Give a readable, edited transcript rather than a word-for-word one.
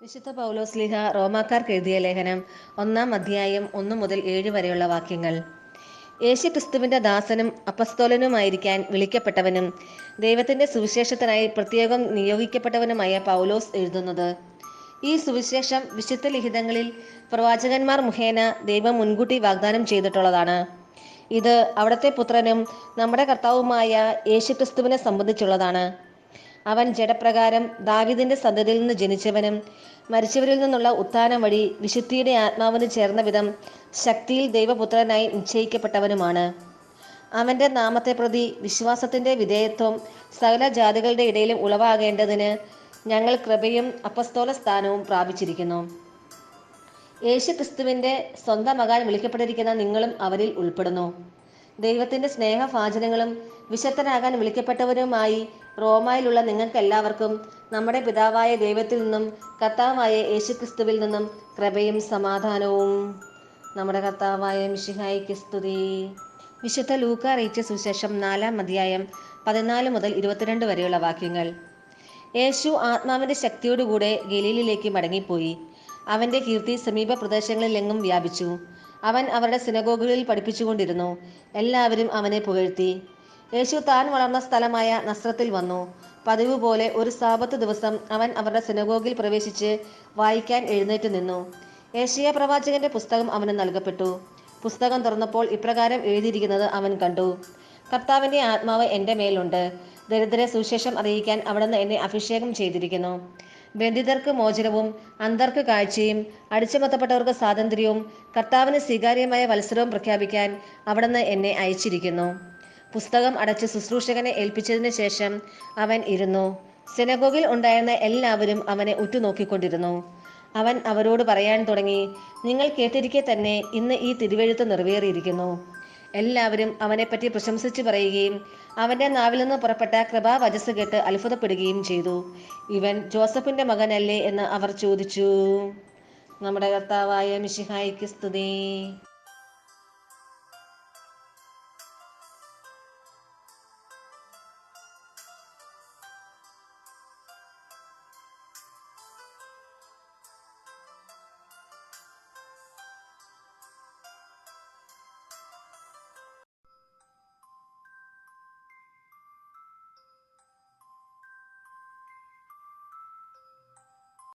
വിശുദ്ധ പൗലോസ്ലീഹ റോമാക്കാർക്ക് എഴുതിയ ലേഖനം 1-ാം അധ്യായം 1 മുതൽ 7 വരെയുള്ള വാക്യങ്ങൾ. യേശുക്രിസ്തുവിന്റെ ദാസനും അപ്പസ്തോലനുമായിരിക്കാൻ വിളിക്കപ്പെട്ടവനും ദൈവത്തിന്റെ സുവിശേഷത്തിനായി പ്രത്യേകം നിയോഗിക്കപ്പെട്ടവനുമായ പൗലോസ് എഴുതുന്നത്. ഈ സുവിശേഷം വിശുദ്ധ ലിഖിതങ്ങളിൽ പ്രവാചകന്മാർ മുഖേന ദൈവം മുൻകൂട്ടി വാഗ്ദാനം ചെയ്തിട്ടുള്ളതാണ്. ഇത് അവിടുത്തെ പുത്രനും നമ്മുടെ കർത്താവുമായ യേശുക്രിസ്തുവിനെ സംബന്ധിച്ചുള്ളതാണ്. അവൻ ജഡപ്രകാരം ദാവീദിന്റെ സന്തതിയിൽ നിന്ന് ജനിച്ചവനും മരിച്ചവരിൽ നിന്നുള്ള ഉത്ഥാനം വഴി വിശുദ്ധിയുടെ ആത്മാവിന് ചേർന്ന വിധം ശക്തിയിൽ ദൈവപുത്രനായി നിശ്ചയിക്കപ്പെട്ടവനുമാണ്. അവന്റെ നാമത്തെ പ്രതി വിശ്വാസത്തിന്റെ വിധേയത്വം സകല ജാതികളുടെ ഇടയിലും ഉളവാകേണ്ടതിന് ഞങ്ങൾ കൃപയും അപ്പസ്തോല സ്ഥാനവും പ്രാപിച്ചിരിക്കുന്നു. യേശുക്രിസ്തുവിന്റെ സ്വന്തം മകൻ വിളിക്കപ്പെട്ടിരിക്കുന്ന നിങ്ങളും അവരിൽ ഉൾപ്പെടുന്നു. ദൈവത്തിന്റെ സ്നേഹഭാജനങ്ങളും വിശുദ്ധരാകാൻ വിളിക്കപ്പെട്ടവരുമായി റോമായിലുള്ള നിങ്ങൾക്കെല്ലാവർക്കും നമ്മുടെ പിതാവായ ദൈവത്തിൽ നിന്നും കർത്താവായ യേശുക്രിസ്തുവിൽ നിന്നും കൃപയും സമാധാനവും. നമ്മുടെ കർത്താവായ മിശിഹായ്ക്ക് സ്തുതി. വിശുദ്ധ ലൂക്കാ അറിയിച്ച സുവിശേഷം 4-ാം അധ്യായം 14 മുതൽ 22 വരെയുള്ള വാക്യങ്ങൾ. യേശു ആത്മാവിന്റെ ശക്തിയോടുകൂടെ ഗലീലയിലേക്ക് മടങ്ങിപ്പോയി. അവന്റെ കീർത്തി സമീപ പ്രദേശങ്ങളിലെങ്ങും വ്യാപിച്ചു. അവൻ അവരുടെ സിനഗോഗുകളിൽ പഠിപ്പിച്ചുകൊണ്ടിരുന്നു. എല്ലാവരും അവനെ പുകഴ്ത്തി. യേശു താൻ വളർന്ന സ്ഥലമായ നസ്രത്തിൽ വന്നു. പതിവ് പോലെ ഒരു സാബത്ത് ദിവസം അവൻ അവരുടെ സിനഗോഗിൽ പ്രവേശിച്ച് വായിക്കാൻ എഴുന്നേറ്റ് നിന്നു. യെശയ്യാ പ്രവാചകന്റെ പുസ്തകം അവന് നൽകപ്പെട്ടു. പുസ്തകം തുറന്നപ്പോൾ ഇപ്രകാരം എഴുതിയിരിക്കുന്നത് അവൻ കണ്ടു. കർത്താവിന്റെ ആത്മാവ് എൻ്റെ മേലുണ്ട്. ദരിദ്രരെ സുവിശേഷം അറിയിക്കാൻ അവിടുന്ന് എന്നെ അഭിഷേകം ചെയ്തിരിക്കുന്നു. ബന്ധിതർക്ക് മോചനവും അന്ധർക്ക് കാഴ്ചയും അടിച്ചമർത്തപ്പെട്ടവർക്ക് സ്വാതന്ത്ര്യവും കർത്താവിന് സ്വീകാര്യമായ വത്സരവും പ്രഖ്യാപിക്കാൻ അവിടുന്ന് എന്നെ അയച്ചിരിക്കുന്നു. പുസ്തകം അടച്ച് ശുശ്രൂഷകനെ ഏൽപ്പിച്ചതിന് ശേഷം അവൻ ഇരുന്നു. സിനഗോഗിൽ ഉണ്ടായിരുന്ന എല്ലാവരും അവനെ ഉറ്റുനോക്കിക്കൊണ്ടിരുന്നു. അവൻ അവരോട് പറയാൻ തുടങ്ങി, നിങ്ങൾ കേട്ടിരിക്കെ തന്നെ ഇന്ന് ഈ തിരുവെഴുത്ത് നിറവേറിയിരിക്കുന്നു. എല്ലാവരും അവനെപ്പറ്റി പ്രശംസിച്ചു പറയുകയും അവന്റെ നാവിൽ നിന്ന് പുറപ്പെട്ട കൃപാവചസ് കേട്ട് അത്ഭുതപ്പെടുകയും ചെയ്തു. ഇവൻ ജോസഫിന്റെ മകനല്ലേ എന്ന് അവർ ചോദിച്ചു. നമ്മുടെ കർത്താവായ മിശിഹായ്ക്ക് സ്തുതി.